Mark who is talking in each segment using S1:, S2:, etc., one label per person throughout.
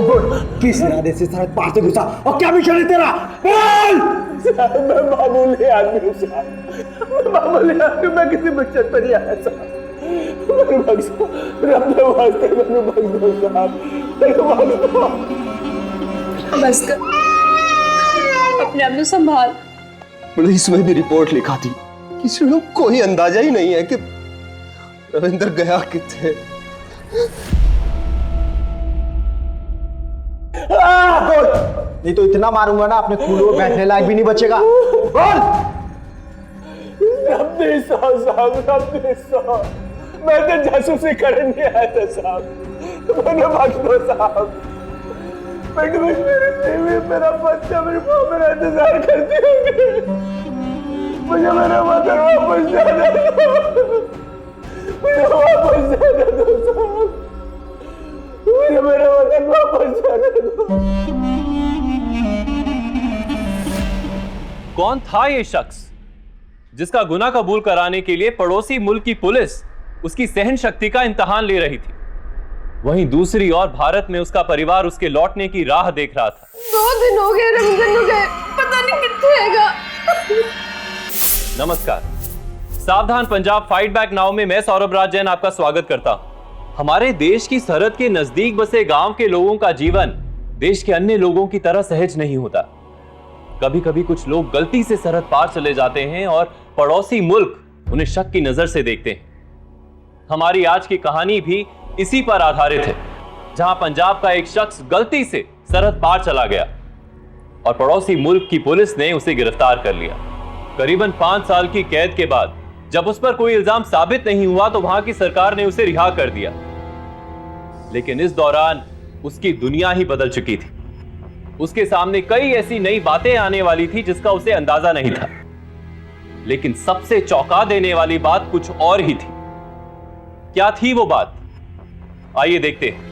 S1: आज बोल, किस इरादे से सरहद पार से घुसा और क्या मिशन है तेरा? बोल!
S2: मैं मामूली आदमी हूँ साहब, मैं मामूली आदमी, मैं किसी मिशन पर नहीं आया साहब। मेरे बख्श दो, रब ने वास्ते मेरे बख्श दो साहब, मेरे बख्श दो।
S3: बस कर, अपने आप को संभाल।
S4: पुलिस में भी रिपोर्ट लिखा थी, किसी को कोई अंदाजा ही नहीं है कि रविंदर गया किथे।
S1: बोल! नहीं तो इतना मारूंगा ना अपने कूलों में बैठने लायक भी नहीं बचेगा। बोल!
S2: रब ने साहब, रब ने मैं तो जासूसी करने नहीं आया था साहब, मैंने बख्श दो साहब। मेरी बीवी, मेरा बच्चा, मेरी माँ मेरा इंतजार करती होंगी, मुझे मेरा वतन वापस जाने दो, मुझे वापस जाने दो साहब, मुझे मेरा वतन वापस जाने दो।
S5: कौन था ये शख्स जिसका गुनाह कबूल कराने के लिए पड़ोसी मुल्क की पुलिस उसकी सहन शक्ति का इम्तिहान ले रही थी, वहीं दूसरी ओर भारत में उसका परिवार उसके लौटने की राह देख रहा था।
S3: 2 दिन हो गए रमजान हो गए, पता नहीं कितने आएगा।
S5: नमस्कार, सावधान पंजाब फाइट बैक नाउ में मैं सौरभ राज जैन आपका स्वागत करता हूं। हमारे देश की सरहद के नजदीक बसे गांव के लोगों का जीवन देश के अन्य लोगों की तरह सहज नहीं होता। कभी कभी कुछ लोग गलती से सरहद पार चले जाते हैं और पड़ोसी मुल्क उन्हें शक की नजर से देखते हैं। हमारी आज की कहानी भी इसी पर आधारित है, जहां पंजाब का एक शख्स गलती से सरहद पार चला गया और पड़ोसी मुल्क की पुलिस ने उसे गिरफ्तार कर लिया। करीबन 5 साल की कैद के बाद जब उस पर कोई इल्जाम साबित नहीं हुआ तो वहां की सरकार ने उसे रिहा कर दिया। लेकिन इस दौरान उसकी दुनिया ही बदल चुकी थी। उसके सामने कई ऐसी नई बातें आने वाली थी जिसका उसे अंदाजा नहीं था। लेकिन सबसे चौंका देने वाली बात कुछ और ही थी। क्या थी वो बात? आइए देखते हैं।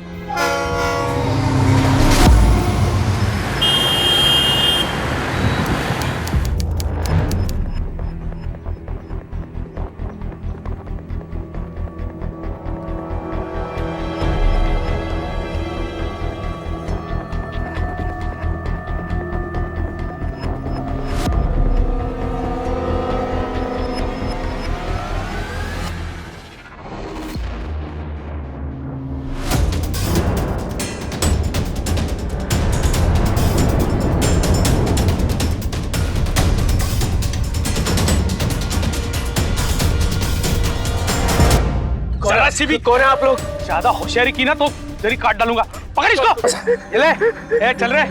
S2: भी कौन है आप लोग? ज्यादा होशियारी की ना तो तेरी काट डालूंगा। पकड़ इसको। ये ले, चल रहे।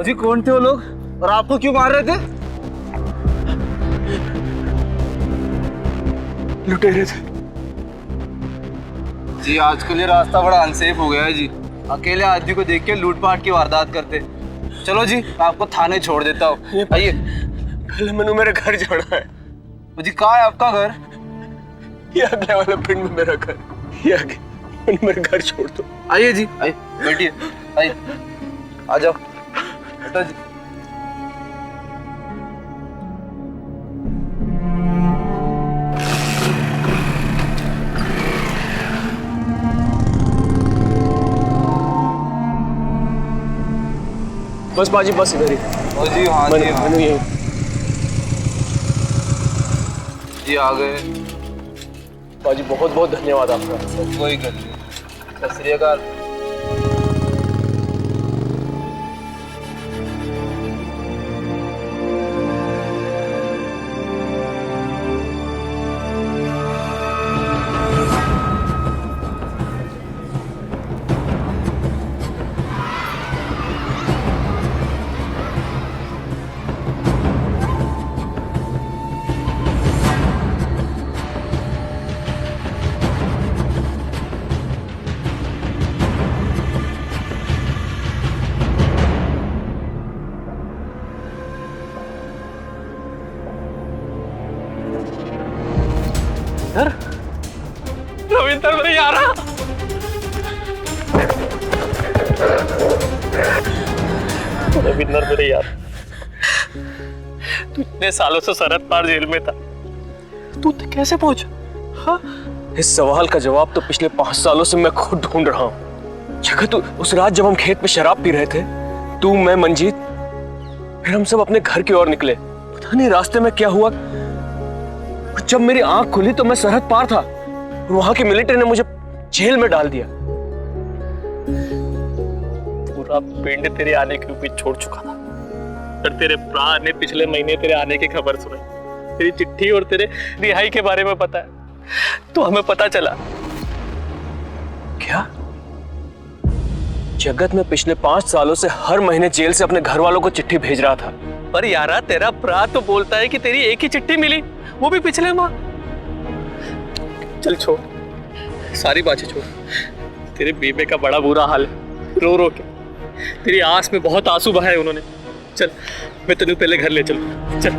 S1: जी कौन थे वो लोग और आपको क्यों मार रहे थे?
S2: लुटेरे थे
S6: जी। आजकल ये रास्ता बड़ा अनसेफ हो गया है जी। अकेले आदमी को देख के लूटपाट की वारदात करते। चलो जी, मैं आपको थाने छोड़ देता हूँ। आइए।
S2: पहले मैंने मेरे घर जाना है।
S6: जी कहाँ है आपका घर?
S2: ये अगले वाले पिंड में मेरा घर। ये आगे मैंने मेरे घर छोड़ दो।
S6: आइए जी, आइए बैठिए, आइए आ जाओ बैठो जी।
S2: बस बाजी, बस इधर ही।
S6: ओ जी हाँ जी, हाँ
S2: मैंने यही।
S6: जी आ गए।
S2: बाजी बहुत बहुत धन्यवाद आपका।
S6: कोई गल नहीं। सत श्री अकाल।
S2: रविंदर मेरे यारा, रविंदर मेरे यार, तू इतने सालों से सरहद पार जेल में था, तू कैसे पहुंचा? हाँ?
S7: इस सवाल का जवाब तो पिछले 5 सालों से मैं खुद ढूंढ रहा हूँ। जगह तू उस रात जब हम खेत में शराब पी रहे थे, तू, मैं, मंजीत, फिर हम सब अपने घर की ओर निकले। पता नहीं रास्ते में क्या हुआ, जब मेरी आंख खुली तो मैं सरहद पार था और वहां की मिलिट्री ने मुझे जेल में डाल दिया।
S2: पूरा पिंड तेरे आने के ऊपर छोड़ चुका था, पर तेरे भरा ने पिछले महीने तेरे आने की खबर सुनाई, तेरी चिट्ठी और तेरे रिहाई के बारे में पता है, तो हमें पता चला।
S7: क्या जगत में पिछले 5 सालों से हर महीने जेल से अपने घर वालों को चिट्ठी भेज रहा था?
S2: पर यारा तेरा भरा तो बोलता है कि तेरी एक ही चिट्ठी मिली, वो भी पिछले माह। चल छोड़, सारी बातें छोड़, तेरे बेबे का बड़ा बुरा हाल है, रो रो के तेरी आंख में बहुत आंसू बहाए उन्होंने। चल मैं तेरे पहले घर ले चलूं, चल।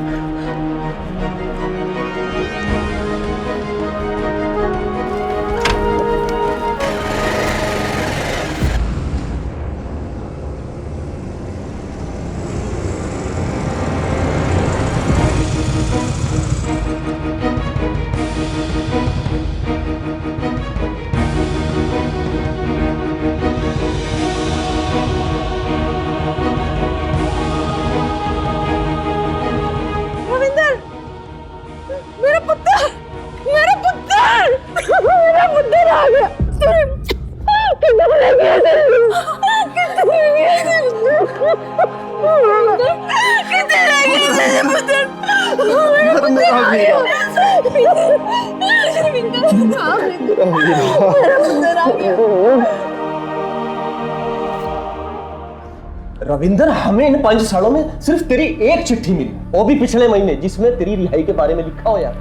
S4: रविंदर, हमें इन 5 सालों में सिर्फ तेरी एक चिट्ठी मिली, वो भी पिछले महीने, जिसमें तेरी रिहाई के बारे में लिखा हो। यार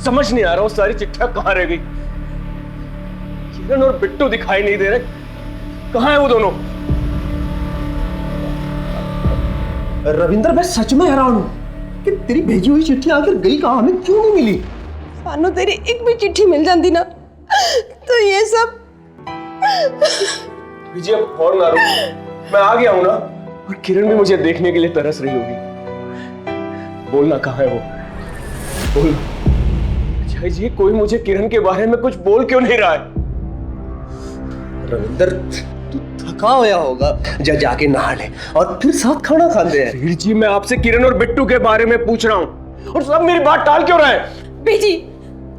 S4: समझ नहीं आ रहा वो सारी चिट्ठियां कहां रह गई। किरण और बिट्टू दिखाई नहीं दे रहे, कहां है वो दोनों? रविंदर, मैं सच में हैरान हूं कि तेरी भेजी हुई चिट्ठी आखिर गई कहां, हमें क्यों नहीं मिली?
S3: सानू तेरी एक भी चिट्ठी मिल जाती ना तो ये सब।
S7: विजय, अब और ना रुक, मैं आ गया हूं ना, और किरण भी मुझे देखने के लिए तरस रही होगी। बोलना कहां है वो, बोल। जय जी, कोई मुझे किरण के बारे में कुछ बोल क्यों नहीं रहा है?
S4: रविंदर, तू थका होया होगा, जाके नहा ले और फिर साथ खाना खाते हैं।
S7: वीर जी, मैं आपसे किरण और बिट्टू के बारे में पूछ रहा हूं और सब मेरी बात टाल क्यों रहे हैं?
S3: बीजी,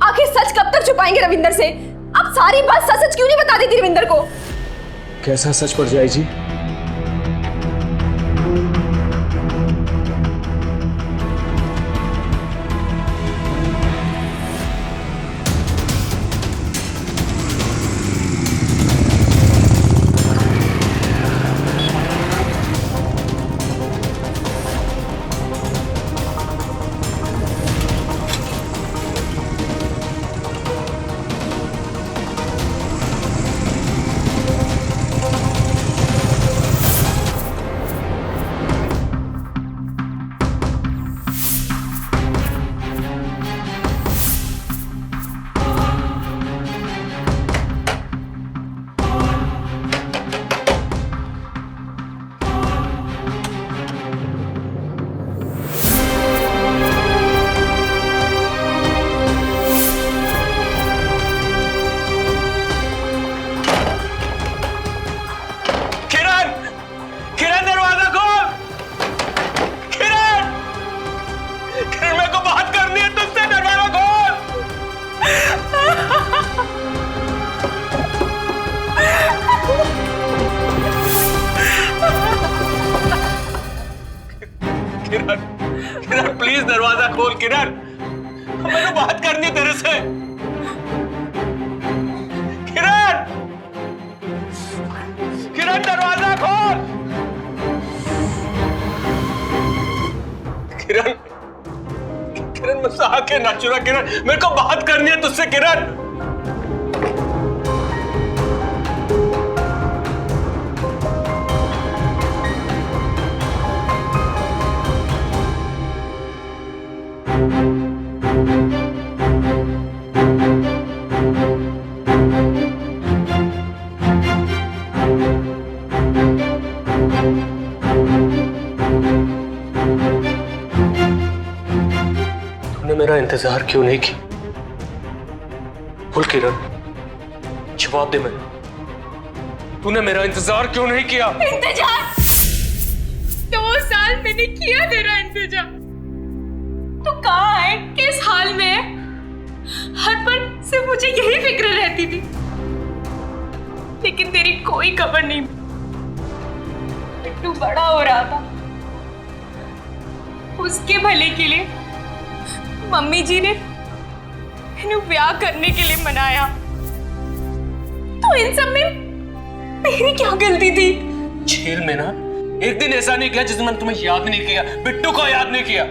S3: आखिर सच कब तक छुपाएंगे रविंदर से? आप सारी बात सच सच क्यों नहीं बता देती रविंदर को?
S7: कैसा सच पर जाए जी?
S2: किरण प्लीज दरवाजा खोल। किरण, मैंने बात करनी है तेरे से। किरण, किरण दरवाजा खोल। किरण, किरण मुझसे आके ना चुरा। किरण, मेरे को बात करनी है तुझसे। किरण,
S7: इंतजार क्यों नहीं की? बोल किरण, जवाब दे। मैं तूने मेरा इंतजार क्यों नहीं किया?
S3: इंतजार 2 साल मैंने किया तेरा इंतजार। तू कहाँ है, किस हाल में है? हर पल सिर्फ मुझे यही फिक्र रहती थी, लेकिन तेरी कोई खबर नहीं। बिट्टू बड़ा हो रहा था, उसके भले के लिए मम्मी जी ने इन्हें ब्याह करने के लिए मनाया। तो इन सब में मेरी क्या गलती थी?
S7: जेल में ना एक दिन ऐसा नहीं किया जिसमें मैंने तुम्हें याद नहीं किया, बिट्टू को याद नहीं किया।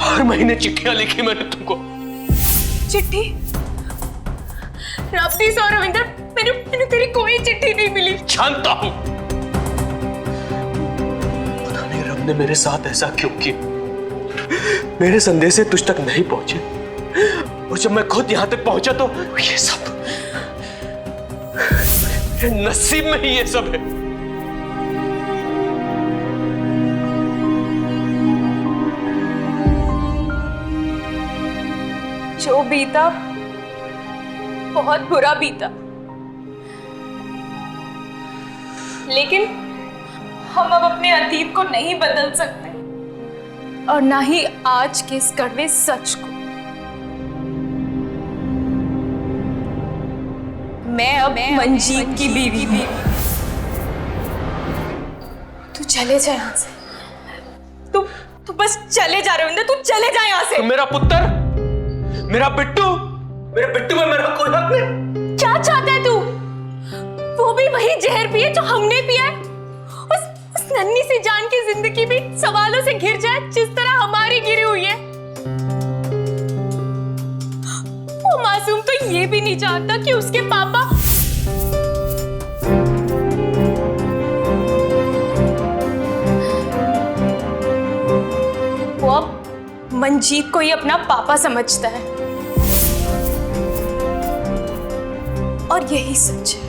S7: हर महीने चिट्ठियां लिखी मैंने तुमको।
S3: चिट्ठी? रब्बीस और रविंदर, मैंने तेरी कोई चिट्ठी नहीं मिली।
S7: जानता हूं, पता नहीं रब ने मेरे साथ ऐसा क्यों किया। मेरे संदेश तुझ तक नहीं पहुंचे, और जब मैं खुद यहां तक पहुंचा तो ये सब मेरे नसीब में ही ये सब है।
S3: जो बीता बहुत बुरा बीता, लेकिन हम अब अपने अतीत को नहीं बदल सकते, और ना ही आज के इस कड़वे सच को। मैं अब मंजीत की बीवी हूं। तू चले जा यहाँ से। तू बस चले जा रविंदर, तू चले जा यहाँ से।
S7: तो मेरा पुत्र, मेरा बिट्टू, मेरे बिट्टू में मेरा कोई हक नहीं।
S3: क्या चाहता है तू? वो भी वही जहर पिए जो हमने पिया है। उस नन्ही सी जान की जिंदगी भी सवालों से घिर जाए जिस तरह हमारी घिरी हुई है। वो मासूम तो ये भी नहीं चाहता कि उसके पापा वो अब मंजीत को ही अपना पापा समझता है, और यही सच है।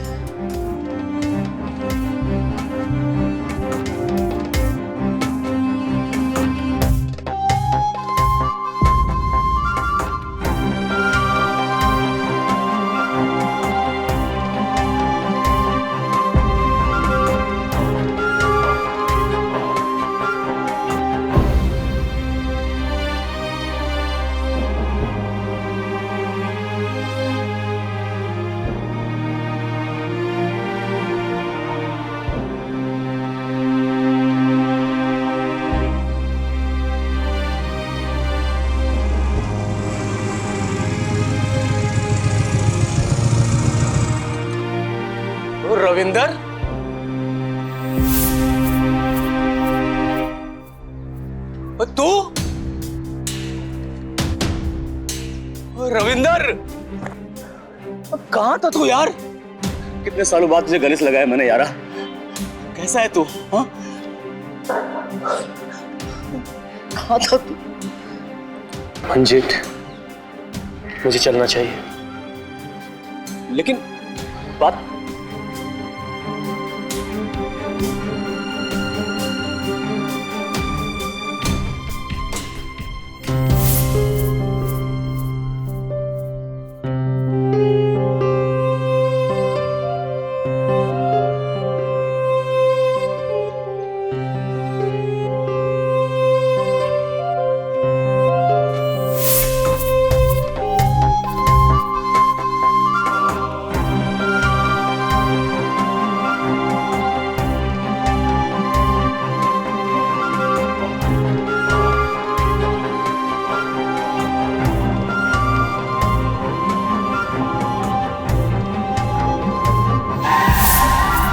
S7: रविंदर, तू? रविंदर, कहाँ था तू यार?
S8: कितने सालों बाद तुझे गले से लगाया मैंने यारा। कैसा है तू? हाँ? कहाँ था तू?
S7: मंजीत, मुझे चलना चाहिए,
S8: लेकिन बात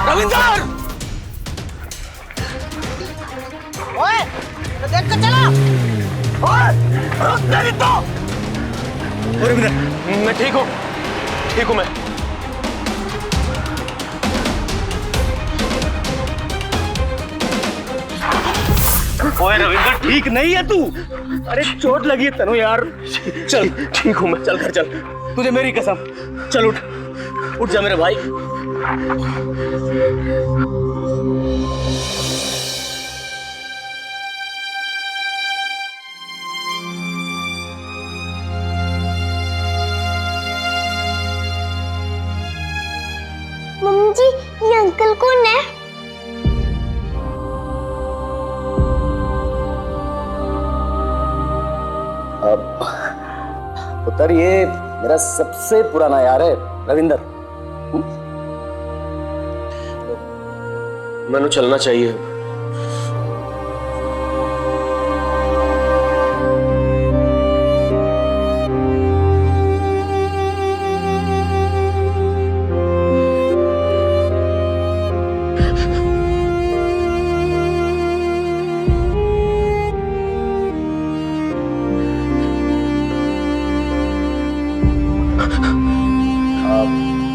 S7: रविंदर!
S9: ओए, तो देख कर चला।
S7: तेरी तो! मैं ठीक हूँ मैं।
S8: ओए रविंदर, ठीक नहीं है तू? अरे चोट लगी है तनु यार।
S7: चल, ठीक हूँ मैं।
S8: चल घर चल, तुझे मेरी कसम। चल उठ जा मेरे भाई।
S10: अंकल कौन है?
S8: पुत्र, ये मेरा सबसे पुराना यार है, रविंदर।
S7: मैंने चलना चाहिए।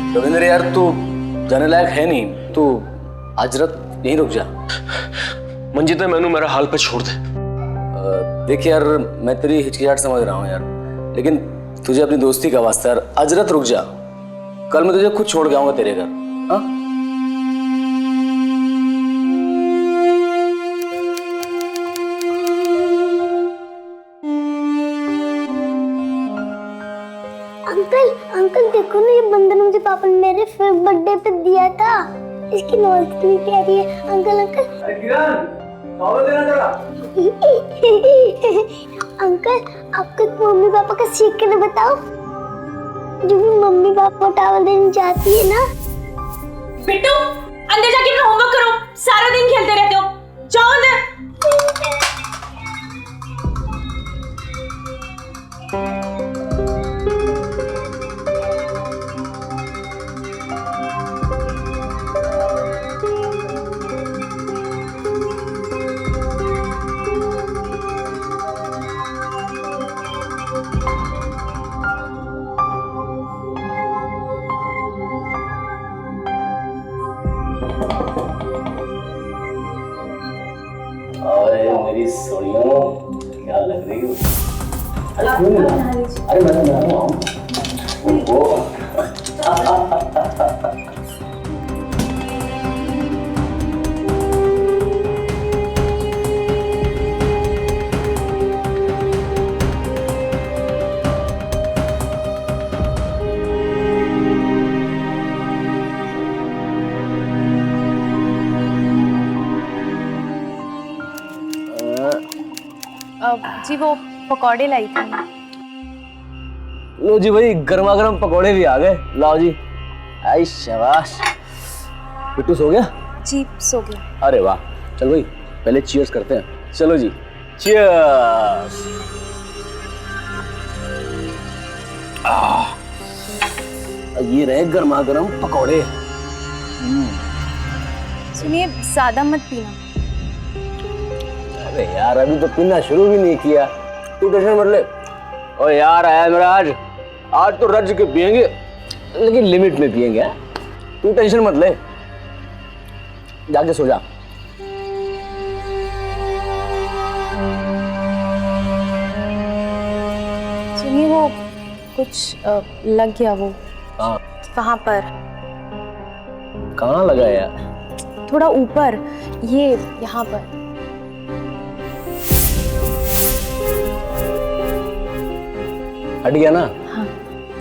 S8: रविंदर यार, तू जाने लायक है नहीं, तू आज रात यहीं रुक जा।
S7: मंजीत, मैंने मेरा हाल पे छोड़ दे।
S8: देख यार, मैं तेरी हिचकिचाहट समझ रहा हूँ यार, लेकिन तुझे अपनी दोस्ती का वास्ता यार, आज रात रुक जा। कल मैं तुझे खुद छोड़ के आऊंगा तेरे घर। हाँ?
S10: अंकल अंकल देखो ना, ये बंधन मुझे पापा ने मेरे बर्थडे पे दिया था। इसकी नॉल कितनी प्यारी है। अंकल अंकल अंकल, आपको मम्मी पापा का सीक्रेट बताओ। जो भी मम्मी पापा टॉवल देने जाती है ना।
S3: बिट्टू, अंदर जाके अपना होमवर्क करो। सारा दिन खेलते रहते हो, जाओ अंदर।
S8: मेरी सोनियो, क्या लग रही हो? अरे क्यों नहीं बना? अरे मैं तो बना हूँ।
S3: जी वो पकौड़े लाई थी।
S8: लो जी भाई, गर्मा गर्म पकौड़े भी आ गए। लाओ जी। आई शाबाश। बिट्टू सो गया?
S3: जी सो गया।
S8: अरे वाह, चल भाई पहले चीयर्स करते हैं। चलो जी, चीयर्स। ये रहे गर्मा गर्म पकौड़े।
S3: सुनिए, ज्यादा मत पीना।
S8: अरे यार, अभी तो पीना शुरू भी नहीं किया, तू टेंशन मत ले। ओ यार, आया मेरा आज तो रज के पियेंगे, लेकिन लिमिट में पियेंगे। तू टेंशन मत ले, जाके सो जा।
S3: सुनिए, वो कुछ लग गया वो वहां पर।
S8: कहाँ लगा यार?
S3: थोड़ा ऊपर, ये यहाँ पर।
S8: हट गया ना?
S3: हाँ।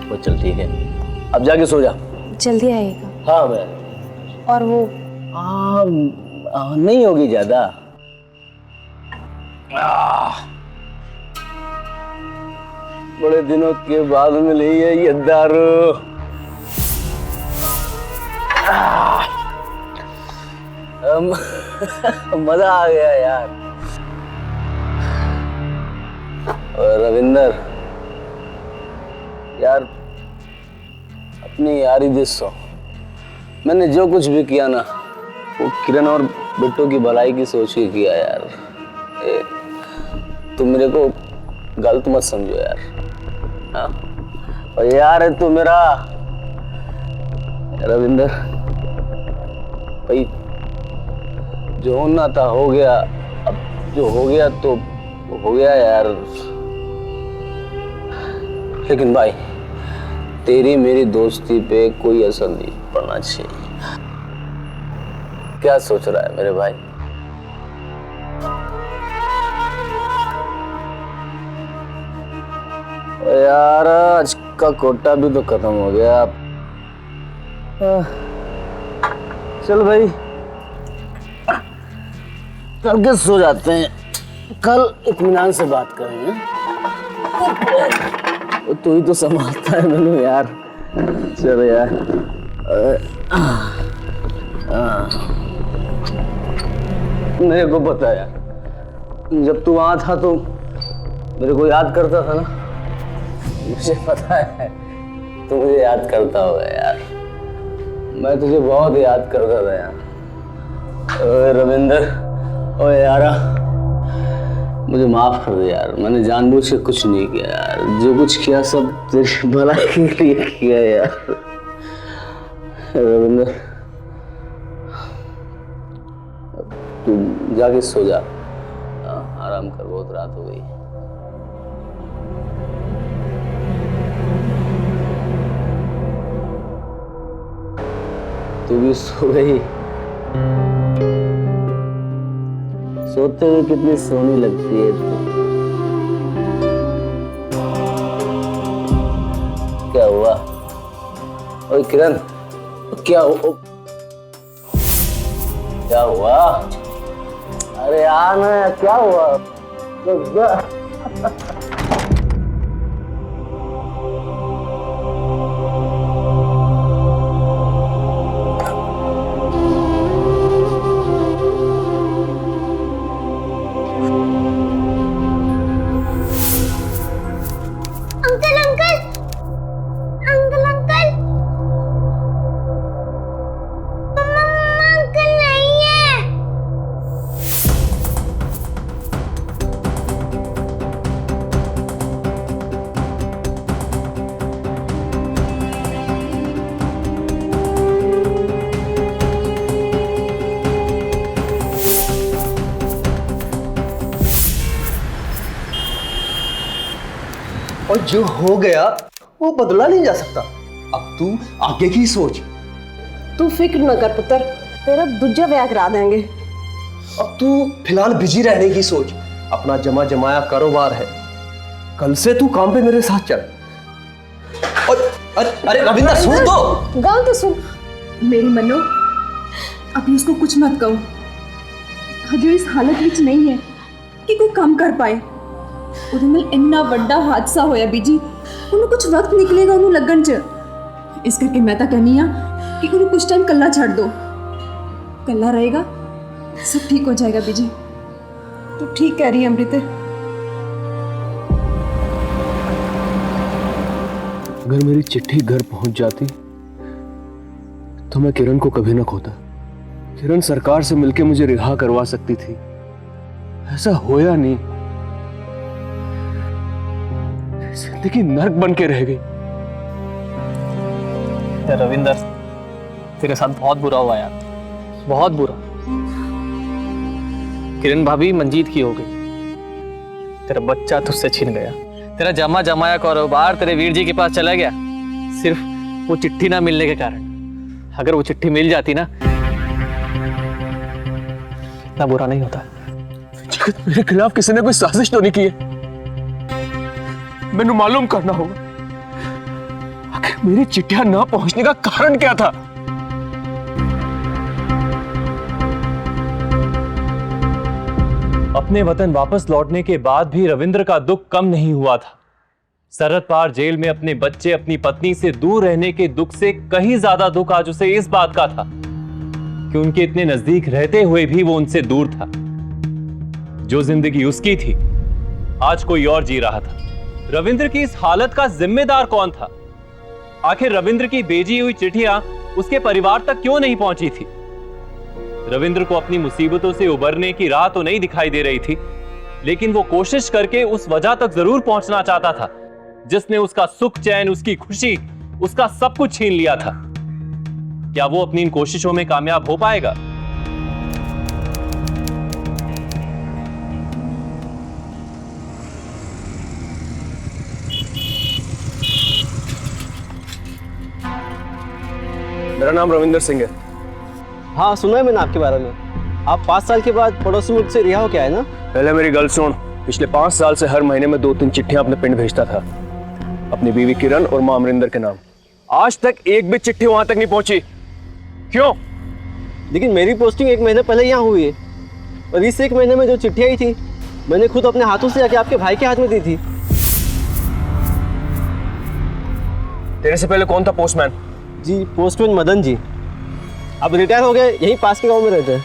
S8: वो चल ठीक है, अब जाके सो जा।
S3: जल्दी आएगा।
S8: हाँ मैं।
S3: और वो
S8: नहीं होगी ज्यादा। बड़े दिनों के बाद मिली है ये दारू। मजा आ गया यार। और रविंदर यार, अपनी यारी देशो, मैंने जो कुछ भी किया ना, वो किरण और बिट्टू की भलाई की सोच के किया यार। तुम मेरे को गलत मत समझो यार। हाँ, और यार है तू मेरा रविंदर भाई। जो होना था हो गया, अब जो हो गया तो हो गया यार। लेकिन भाई, तेरी मेरी दोस्ती पे कोई असर नहीं पड़ना चाहिए। क्या सोच रहा है मेरे भाई? यार, आज का कोटा भी तो खत्म हो गया। चल भाई, कल के सो जाते हैं, कल इत्मीनान से बात करेंगे। तू ही तो संभालता है मैनू यार। चल यार। मेरे को पता है यार, जब तू वहां था तो मेरे को याद करता था ना। मुझे पता है तू मुझे याद करता होगा यार। मैं तुझे बहुत याद करता था यार। ओए रविंदर, ओए यारा, मुझे माफ कर दे यार। मैंने जानबूझ के कुछ नहीं किया यार। जो कुछ किया सब तेरी भलाई के लिए किया यार। रविंदर, तू जाके सो जा, आराम कर, बहुत रात हो गई। तू भी सो गई। सोते हुए कितनी सोहनी लगती है तू। क्या हुआ? ओए किरण, क्या हुआ? अरे आना, क्या हुआ?
S4: और जो हो गया वो बदला नहीं जा सकता। अब तू आगे की सोच।
S9: तू फिक्र न कर पुत्र, तेरा दूजा ब्याह करा देंगे।
S4: अब तू फिलहाल बिजी रहने की सोच। अपना जमा जमाया कारोबार है, कल से तू काम पे मेरे साथ चल। और अरे रविंदर सुन तो।
S9: गाँव तो सुन।
S3: मेरी मनो, अभी उसको कुछ मत कहो। हजू इस हालत विच नहीं है कि कोई काम कर पाए। ਉਹਦੇ ਨਾਲ ਇੰਨਾ ਵੱਡਾ ਹਾਦਸਾ ਹੋਇਆ ਬੀਜੀ, ਉਹਨੂੰ ਕੁਝ ਵਕਤ ਨਿਕਲੇਗਾ ਉਹਨੂੰ ਲੱਗਣ 'ਚ। ਇਸ ਕਰਕੇ ਮੈਂ ਤਾਂ ਕਹਿੰਦੀ ਆ ਕਿ ਉਹਨੂੰ ਕੁਝ ਟਾਈਮ ਕੱਲਾ ਛੱਡ ਦੋ। ਕੱਲਾ ਰਹੇਗਾ, सब ठीक हो जाएगा बीजी।
S9: तू ठीक कह रही है अमृत।
S7: अगर मेरी चिट्ठी घर पहुंच जाती तो मैं किरण को कभी ना खोता। किरण सरकार से मिलकर मुझे रिहा करवा सकती थी, ऐसा होया नहीं। जिंदगी नर्क बन के रह गई।
S6: रविंदर, तेरे साथ बहुत बुरा हुआ यार, बहुत बुरा। किरण भाभी मंजीत की हो गई, तेरा बच्चा तुझसे छिन गया, तेरा जमा जमाया कारोबार तेरे वीर जी के पास चला गया, सिर्फ वो चिट्ठी ना मिलने के कारण। अगर वो चिट्ठी मिल जाती ना, इतना बुरा नहीं होता।
S7: मेरे खिलाफ किसी ने कोई साजिश तो नहीं की है? मैंने मालूम करना होगा आखिर मेरी चिट्ठियां ना पहुंचने का कारण क्या था।
S5: अपने वतन वापस लौटने के बाद भी रविंद्र का दुख कम नहीं हुआ था। सरहद पार जेल में अपने बच्चे, अपनी पत्नी से दूर रहने के दुख से कहीं ज्यादा दुख आज उसे इस बात का था कि उनके इतने नजदीक रहते हुए भी वो उनसे दूर था। जो जिंदगी उसकी थी, आज कोई और जी रहा था। रविंद्र की इस हालत का जिम्मेदार कौन था? आखिर रविंद्र की भेजी हुई चिट्ठियां उसके परिवार तक क्यों नहीं पहुंची थी? रविंद्र को अपनी मुसीबतों से उबरने की राह तो नहीं दिखाई दे रही थी, लेकिन वो कोशिश करके उस वजह तक जरूर पहुंचना चाहता था जिसने उसका सुख चैन, उसकी खुशी, उसका सब कुछ छीन लिया था। क्या वो अपनी इन कोशिशों में कामयाब हो पाएगा?
S7: मेरा नाम रविंदर सिंह है।
S4: हाँ सुना है मैंने आपके बारे में। आप 5 साल के बाद पड़ोसी मुल्क से रिहा हो के आए ना?
S7: पहले मेरी गल सुन। पिछले 5 साल से हर महीने में 2-3 चिट्ठियां अपने पिंड भेजता था, अपनी बीवी किरण और मां अमरिंदर के नाम। आज तक एक भी चिट्ठी वहां तक नहीं पहुंची। क्यों?
S4: लेकिन मेरी पोस्टिंग 1 महीने पहले यहाँ हुई है, और इस 1 महीने में जो चिट्ठी आई थी मैंने खुद अपने हाथों से जाके आपके भाई के हाथ में दी थी।
S7: तेरे से पहले कौन था पोस्टमैन?
S4: जी, पोस्टमैन मदन जी। अब रिटायर हो गए, यहीं पास के गांव में रहते हैं।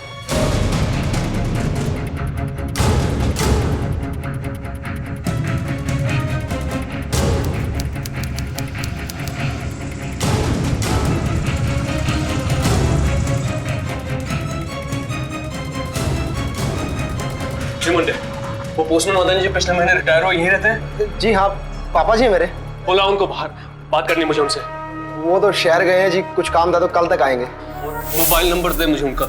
S7: जी मुंडे, वो पोस्टमैन मदन जी पिछले महीने रिटायर हो, यहीं रहते हैं?
S1: जी हाँ, पापा जी मेरे।
S7: बोला उनको बाहर बात करनी मुझे उनसे।
S1: वो तो शहर गए हैं जी, कुछ काम था तो कल तक आएंगे।
S7: मोबाइल नंबर दे मुझे उनका।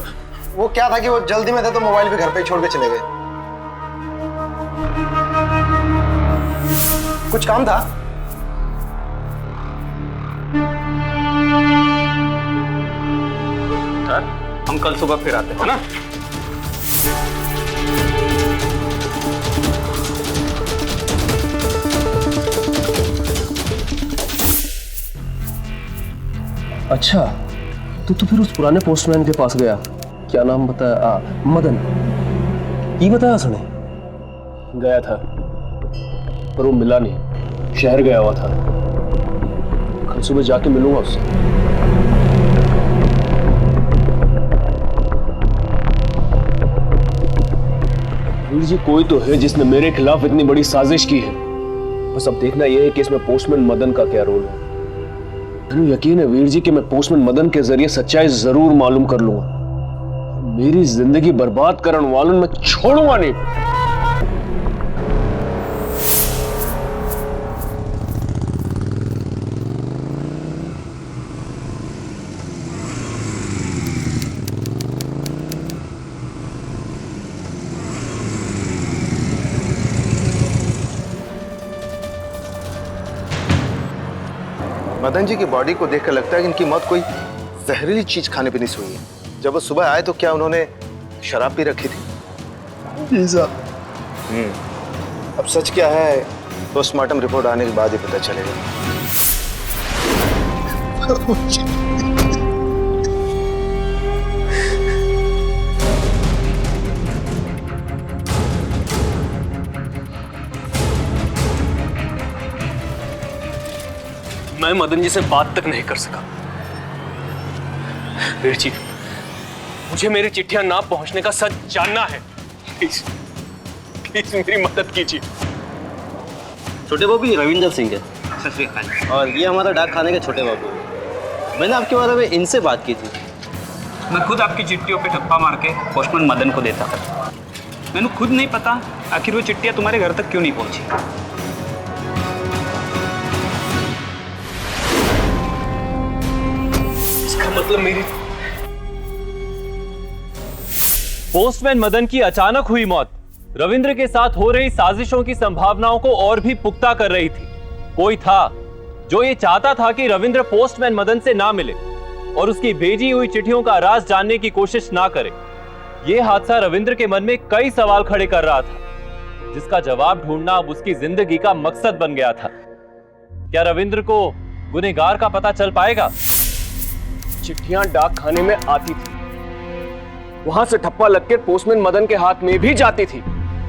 S1: वो क्या था कि वो जल्दी में थे तो मोबाइल भी घर पे ही छोड़ के चले गए। कुछ काम था?
S6: हम कल सुबह फिर आते हैं ना।
S4: अच्छा, तो फिर उस पुराने पोस्टमैन के पास गया, क्या नाम बताया? मदन। ये बताया उसने?
S7: गया था पर वो मिला नहीं, शहर गया हुआ था। कल सुबह जाके मिलूंगा उससे। वीर जी, कोई तो है जिसने मेरे खिलाफ इतनी बड़ी साजिश की है। बस अब देखना यह है कि इसमें पोस्टमैन मदन का क्या रोल है। मैंने यकीन है वीर जी कि मैं पोस्टमैन मदन के जरिए सच्चाई जरूर मालूम कर लूंगा। मेरी जिंदगी बर्बाद करने वालों में छोड़ूंगा नहीं।
S1: मदन जी की बॉडी को देखकर लगता है कि इनकी मौत कोई जहरीली चीज खाने पीने से हुई है। जब वो सुबह आए तो क्या उन्होंने शराब पी रखी थी? जी साहब। अब सच क्या है पोस्टमार्टम रिपोर्ट आने के बाद ही पता चलेगा।
S7: मैं मदन जी से बात तक नहीं कर सका। वीर जी, मुझे मेरी चिट्ठियां ना पहुंचने का सच जानना है। प्लीज प्लीज मेरी मदद कीजिए।
S4: छोटे बाबू रविंदर सिंह है, और ये हमारा डाक खाने के छोटे बाबू है। मैंने आपके बारे में इनसे बात की थी।
S11: मैं खुद आपकी चिट्ठियों पे ठप्पा मार के पोस्टमैन मदन को देता था। मैंने खुद नहीं पता आखिर वो चिट्ठियां तुम्हारे घर तक क्यों नहीं पहुंची।
S7: मतलब मेरी
S5: पोस्टमैन मदन की अचानक हुई मौत रविंद्र के साथ हो रही साजिशों की संभावनाओं को और भी पुख्ता कर रही थी। कोई था जो ये चाहता था कि रविंद्र पोस्टमैन मदन से ना मिले और उसकी भेजी हुई चिट्ठियों का राज जानने की कोशिश ना करे। यह हादसा रविंद्र के मन में कई सवाल खड़े कर रहा था, जिसका जवाब ढूंढना अब उसकी जिंदगी का मकसद बन गया था। क्या रविंद्र को गुनहगार का पता चल पाएगा?
S7: चिट्ठियां डाक खाने में आती थी, वहां से ठप्पा लगकर पोस्टमैन मदन के हाथ में भी जाती थी,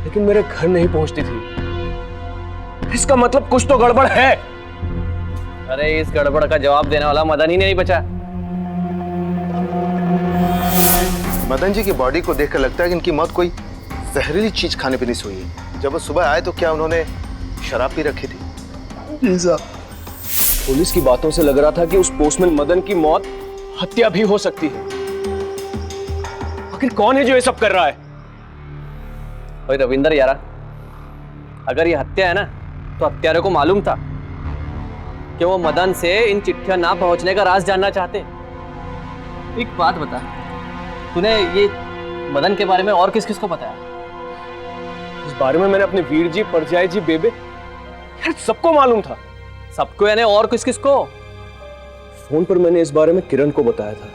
S7: लेकिन मेरे घर नहीं पहुंचती थी। इसका मतलब कुछ तो गड़बड़ है।
S6: अरे इस गड़बड़ का जवाब देने वाला मदन ही नहीं बचा।
S1: मदन जी की बॉडी को देखकर लगता है कि इनकी मौत कोई जहरीली चीज खाने पीने से हुई है। जब वो सुबह आए तो क्या उन्होंने शराब पी रखी थी? जी साहब।
S7: पुलिस की बातों से लग रहा था कि उस पोस्टमैन मदन की मौत हत्या भी हो सकती है। आखिर कौन है जो ये सब कर रहा है?
S6: ओए रविंदर यारा, अगर ये हत्या है ना तो हत्यारे को मालूम था कि वो मदन से इन चिट्ठियां ना पहुंचने का राज जानना चाहते। एक बात बता, तूने ये मदन के बारे में और किस किस को बताया?
S7: इस बारे में मैंने अपने वीर जी, परजाई जी, बेबे, यार सबको मालूम था।
S6: सबको यानी और किस किस को?
S7: फोन पर मैंने इस बारे में किरण को बताया था,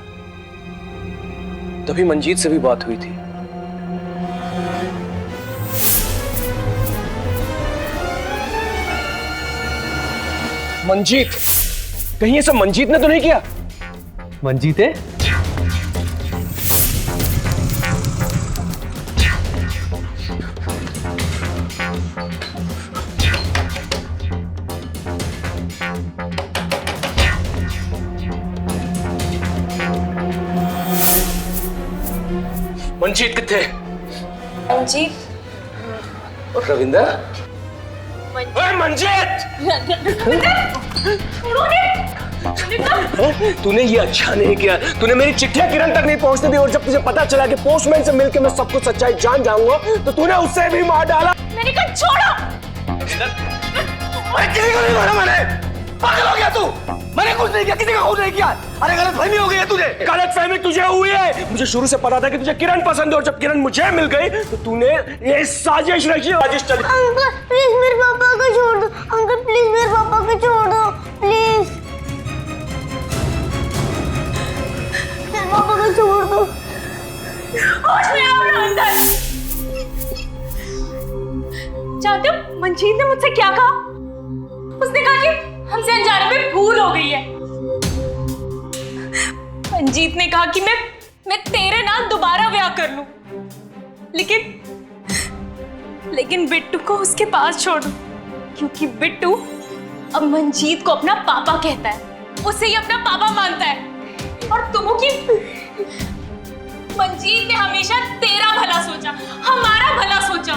S7: तभी मंजीत से भी बात हुई थी। मंजीत, कहीं ये सब मंजीत ने तो नहीं किया?
S6: मंजीत है?
S7: मंजीत कितने?
S3: मंजीत
S7: और रविंदर? ओए मंजीत! तूने ये अच्छा नहीं किया। तूने मेरी चिट्ठियां किरण तक नहीं पहुंचने दी, और जब तुझे पता चला कि पोस्टमैन से मिलकर मैं सब कुछ सच्चाई जान जाऊंगा तो तूने उससे भी मार डाला।
S3: मैंने कहा छोड़ो।
S7: किसी को नहीं मारा मैंने। पागल हो गया तू? मैंने कुछ नहीं किया, किसी का खून नहीं किया। अरे गलतफहमी हो गई है तुझे। गलतफहमी तुझे हुई है। मुझे शुरू से पता था कि तुझे किरण पसंद है, और जब किरण मुझे मिल गई तो तूने ये साजिश रची। साजिश चली।
S10: अंकल प्लीज मेरे पापा को छोड़ दो। अंकल प्लीज मेरे पापा को छोड़ दो प्लीज। मेरे पापा को छोड़ दो।
S3: होश में आओ रविंदर। जानते हो मंजीत ने मुझसे क्या कहा? उसने कहा कि हमसे अनजाने में भूल हो गई है। मंजीत ने कहा कि मैं तेरे नाल दोबारा ब्याह कर लूं, लेकिन बिट्टू को उसके पास छोड़ दूं, क्योंकि बिट्टू अब मंजीत को अपना पापा कहता है, उसे ही अपना पापा मानता है। और तुम की मंजीत ने हमेशा तेरा भला सोचा, हमारा भला सोचा,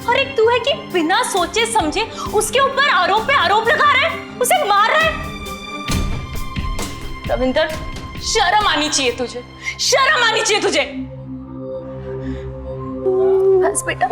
S3: और एक तू है कि बिना सोचे समझे उसके ऊपर आरोप पे आरोप लगा रहा है, उसे मार रहा है। रविंदर शर्म आनी चाहिए तुझे, शर्म आनी चाहिए तुझे। बस बेटा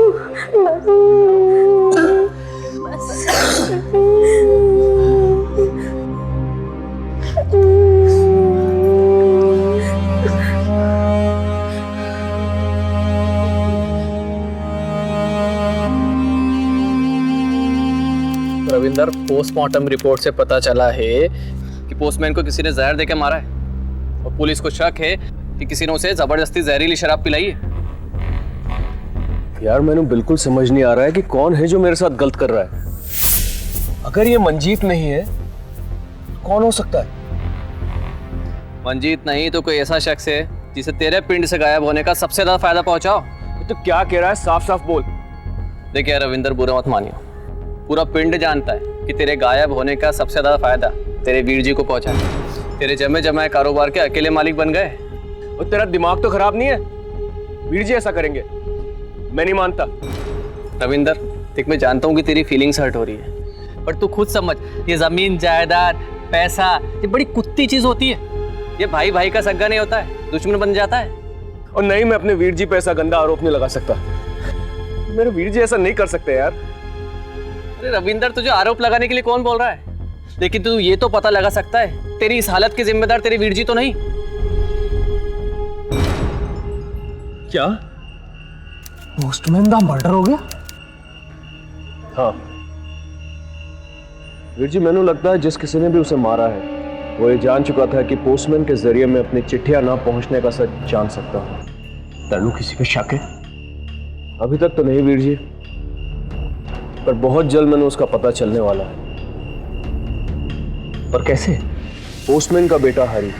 S6: रविंदर, पोस्टमार्टम रिपोर्ट से पता चला है कि पोस्टमैन को किसी ने जहर देकर मारा है, और पुलिस को शक है कि किसी ने उसे जबरदस्ती जहरीली शराब पिलाई है।
S7: यार मैंने बिल्कुल समझ नहीं आ रहा है कि कौन है जो मेरे साथ गलत कर रहा है। अगर ये मंजीत नहीं है तो कौन हो सकता है?
S6: मंजीत नहीं तो कोई ऐसा शख्स है जिसे तेरे पिंड से गायब होने का सबसे ज्यादा फायदा पहुंचाओ।
S7: तो क्या कह रहा है? साफ साफ बोल।
S6: देखिए रविंदर, बुरा मत मानियो, पूरा पिंड जानता है कि तेरे गायब होने का सबसे ज्यादा फायदा तेरे वीर जी को पहुंचा है। तेरे जमे जमाए कारोबार के अकेले मालिक बन गए।
S7: और तेरा दिमाग तो खराब नहीं है? वीर जी ऐसा करेंगे? मैं नहीं मानता।
S6: रविंदर देख, मैं जानता हूँ कि तेरी फीलिंग्स हर्ट हो रही है, पर तू खुद समझ, ये जमीन जायदाद पैसा ये बड़ी कुत्ती चीज होती है। ये भाई भाई का सगा नहीं होता है, दुश्मन बन जाता है।
S7: और नहीं, मैं अपने वीर जी पे ऐसा गंदा आरोप नहीं लगा सकता। मेरे वीर जी ऐसा नहीं कर सकते यार।
S6: अरे रविंदर, तुझे आरोप लगाने के लिए कौन बोल रहा है? लेकिन तू ये तो पता लगा सकता है तेरी इस हालत के जिम्मेदार तेरे वीर जी तो नहीं।
S7: क्या
S4: पोस्टमैन का मर्डर हो गया?
S7: हाँ वीर जी, मैंने लगता है जिस किसी ने भी उसे मारा है वो ये जान चुका था कि पोस्टमैन के जरिए मैं अपनी चिट्ठियां ना पहुंचने का सच जान सकता हूँ।
S4: तनु किसी पे शक है?
S7: अभी तक तो नहीं वीर जी, पर बहुत जल्द मैंने उसका पता चलने वाला है।
S4: पर कैसे?
S7: पोस्टमैन का बेटा हरी,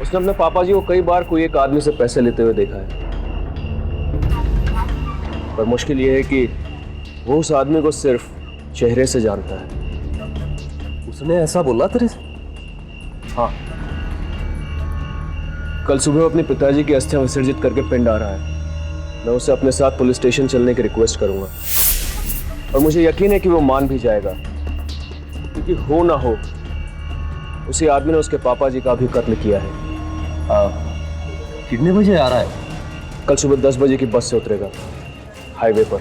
S7: उसने अपने पापा जी को कई बार कोई एक आदमी से पैसे लेते हुए देखा है, पर मुश्किल यह है कि वो उस आदमी को सिर्फ चेहरे से जानता है।
S4: उसने ऐसा बोला तेरे से?
S7: हाँ, कल सुबह अपने पिताजी की अस्थियां विसर्जित करके पिंड आ रहा है। मैं उसे अपने साथ पुलिस स्टेशन चलने की रिक्वेस्ट करूंगा, और मुझे यकीन है कि वो मान भी जाएगा, क्योंकि हो ना हो उसी आदमी ने उसके पापा जी का भी कत्ल किया है।
S4: कितने बजे आ रहा है?
S7: कल सुबह 10 बजे की बस से उतरेगा हाईवे पर।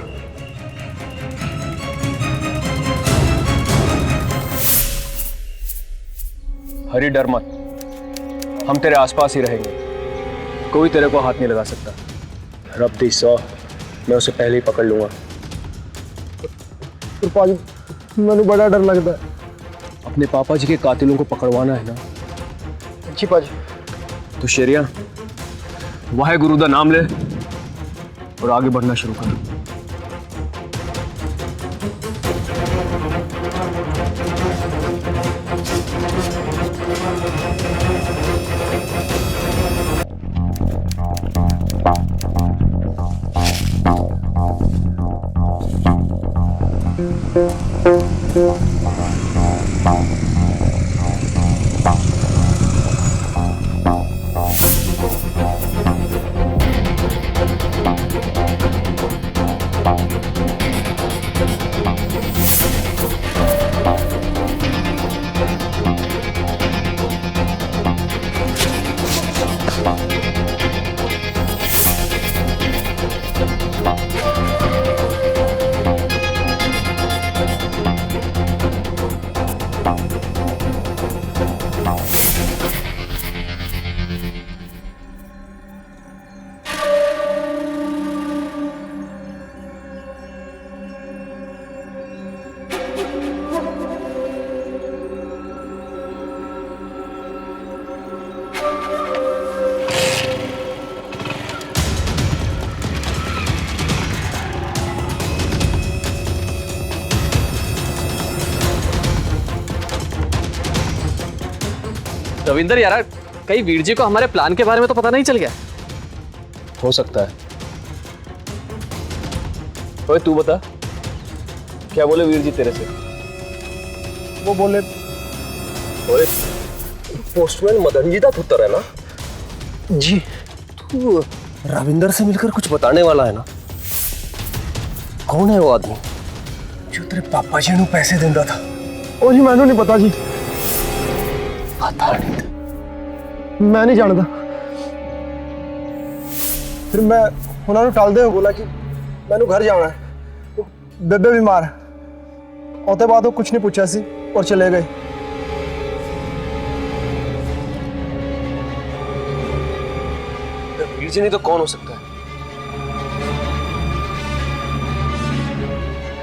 S7: हरी डर मत, हम तेरे आसपास ही रहेंगे, कोई तेरे को हाथ नहीं लगा सकता। रब दी 100, मैं उसे पहले ही पकड़ लूंगा।
S4: मैंने बड़ा डर लगता है।
S7: अपने पापा जी के कातिलों को पकड़वाना है ना?
S4: जी पाजी।
S7: तो शेरिया, वाहे गुरु का नाम ले और आगे बढ़ना शुरू कर।
S6: रविंदर यार, कहीं वीर जी को हमारे प्लान के बारे में तो पता नहीं चल गया?
S7: हो सकता है। ओए तू बता, क्या बोले वीर जी तेरे से?
S4: वो बोले
S7: ओए पोस्टमैन मदन जी का पुत्र है ना?
S4: जी तू रविंदर से मिलकर कुछ बताने वाला है ना? कौन है वो आदमी जो तेरे पापा जी ने पैसे देता था?
S2: ओ जी मैंने नहीं पता जी,
S4: पता नहीं था।
S2: मैं नहीं जानता। फिर मैं उन्होंने टाल दे बोला कि मैंने घर जाना है, बेबे बीमार है। आते बाद वो कुछ नहीं पूछा सी और चले गए।
S7: वीर जी नहीं तो कौन हो सकता है?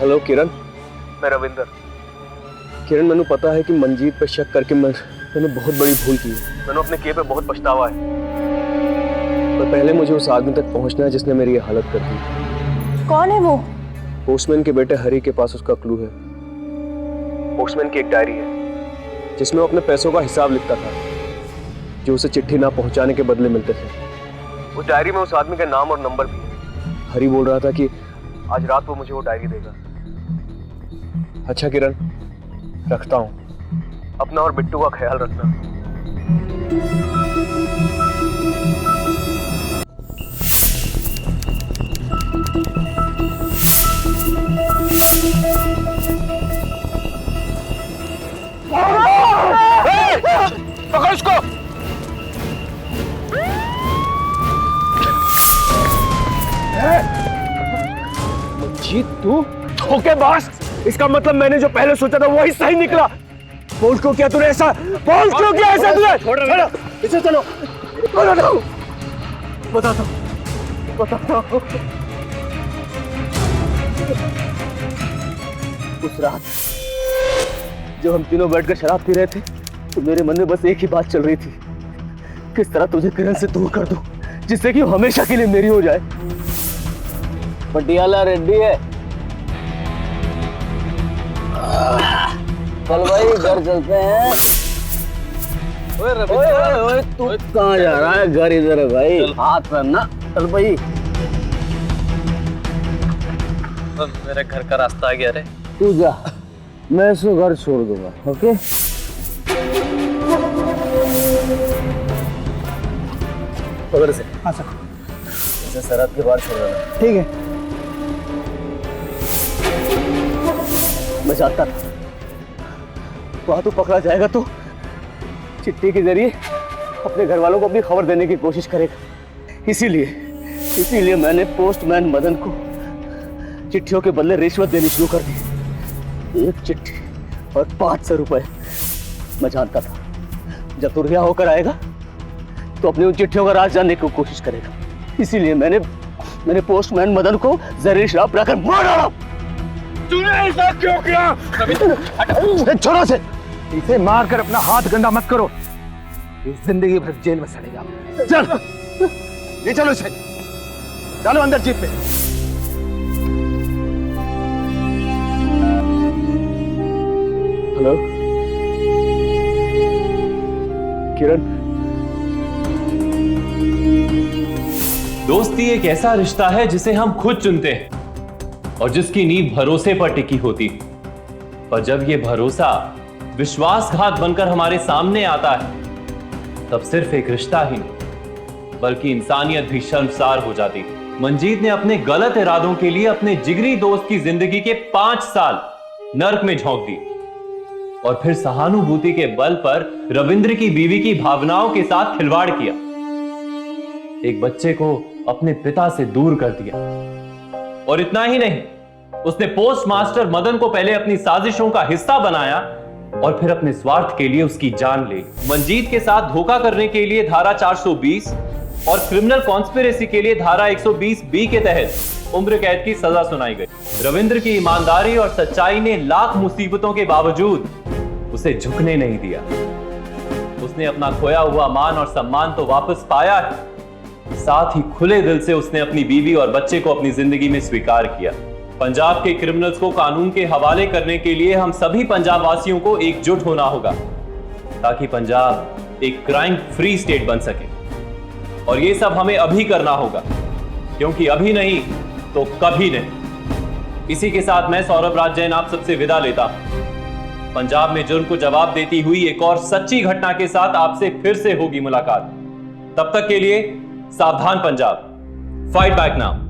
S7: हेलो किरण, मैं रविंदर। किरण, मैंने पता है कि मंजीत पे शक करके मैंने बहुत बड़ी भूल की है। मैंने अपने किए पे बहुत पछतावा है, पर पहले मुझे उस आदमी तक पहुंचना है जिसने मेरी ये हालत कर दी।
S9: कौन है वो?
S7: पोस्टमैन के बेटे हरी के पास उसका क्लू है। पोस्टमैन की एक डायरी है जिसमें वो अपने पैसों का हिसाब लिखता था जो उसे चिट्ठी ना पहुंचाने के बदले मिलते थे। उस डायरी में उस आदमी का नाम और नंबर भी है। हरी बोल रहा था कि आज रात वो मुझे वो डायरी देगा। अच्छा किरण, रखता हूं। अपना और बिट्टू का ख्याल रखना।
S2: पकड़ उसको।
S7: जीत तू धोखेबाज! इसका मतलब मैंने जो पहले सोचा था वही सही निकला। बोल क्यों किया तूने ऐसा? बोल क्यों किया ऐसा तूने? चलो इसे, चलो बताता हूं। उस रात जब हम तीनों बैठकर शराब पी रहे थे तो मेरे मन में बस एक ही बात चल रही थी, किस तरह तुझे किरण से दूर कर दूं जिससे कि वो हमेशा के लिए मेरी हो जाए।
S8: पटियाला रेड्डी है। चल भाई घर चलते हैं। ओए तू कहाँ जा रहा है? घर इधर है भाई, हाथ करना। चल भाई।
S6: मेरे घर का रास्ता आ गया रे।
S8: तू जा, मैं इसको घर छोड़ दूंगा। ओके
S7: उधर से।
S2: हाँ सर।
S7: इसे सरहद के बाहर छोड़ देना।
S2: ठीक है।
S8: मैं चाहता था वहां तू पकड़ा जाएगा तो चिट्ठी के जरिए अपने घर वालों को अपनी खबर देने की कोशिश करेगा। इसीलिए मैंने पोस्टमैन मदन को चिट्ठियों के बदले रिश्वत देनी शुरू कर दी। एक चिट्ठी और 500 रुपए। मैं जानता था जब तू रिहा होकर आएगा तो अपनी उन चिट्ठियों का राज जानने की कोशिश करेगा। इसीलिए मैंने पोस्टमैन मदन को जहरीली शराब पिलाकर मार डाला।
S2: तूने ऐसा क्यों किया? छोड़ो से, इसे मारकर अपना हाथ गंदा मत करो, इस जिंदगी भर जेल में सड़ेगा। चल ले चलो इसे, डालो अंदर जीप पे।
S7: हेलो किरण,
S5: दोस्ती एक ऐसा रिश्ता है जिसे हम खुद चुनते हैं और जिसकी नींव भरोसे पर टिकी होती। पर जब यह भरोसा विश्वासघात बनकर हमारे सामने आता है तब सिर्फ एक रिश्ता ही नहीं बल्कि इंसानियत भी शर्मसार हो जाती। मंजीत ने अपने गलत इरादों के लिए अपने जिगरी दोस्त की जिंदगी के 5 साल नर्क में झोंक दी और फिर सहानुभूति के बल पर रविंद्र की बीवी की भावनाओं के साथ खिलवाड़ किया। एक बच्चे को अपने पिता से दूर कर दिया और इतना ही नहीं, उसने पोस्ट मास्टर मदन को पहले अपनी साजिशों का हिस्सा बनाया और फिर अपने स्वार्थ के लिए उसकी जान ली। मंजीत के साथ धोखा करने के लिए धारा 420 और क्रिमिनल कॉन्स्पिरेसी के लिए धारा 120 के तहत उम्र कैद की सजा सुनाई गई। रविंद्र की ईमानदारी और सच्चाई ने लाख मुसीबतों के बावजूद उसे झुकने नहीं दिया। उसने अपना खोया हुआ मान और सम्मान तो वापस पाया है, साथ ही खुले दिल से उसने अपनी बीवी और बच्चे को अपनी जिंदगी में स्वीकार किया। पंजाब के क्रिमिनल्स को कानून के हवाले करने के लिए हम सभी पंजाब वासियों को एकजुट होना होगा ताकि पंजाब एक क्राइम फ्री स्टेट बन सके। और ये सब हमें अभी करना होगा, क्योंकि अभी नहीं तो कभी नहीं। इसी के साथ मैं सौरभ राज जैन आप सबसे विदा लेता हूं। पंजाब में जुर्म को जवाब देती हुई एक और सच्ची घटना के साथ आपसे फिर से होगी मुलाकात। तब तक के लिए सावधान पंजाब, फाइट बैक नाउ।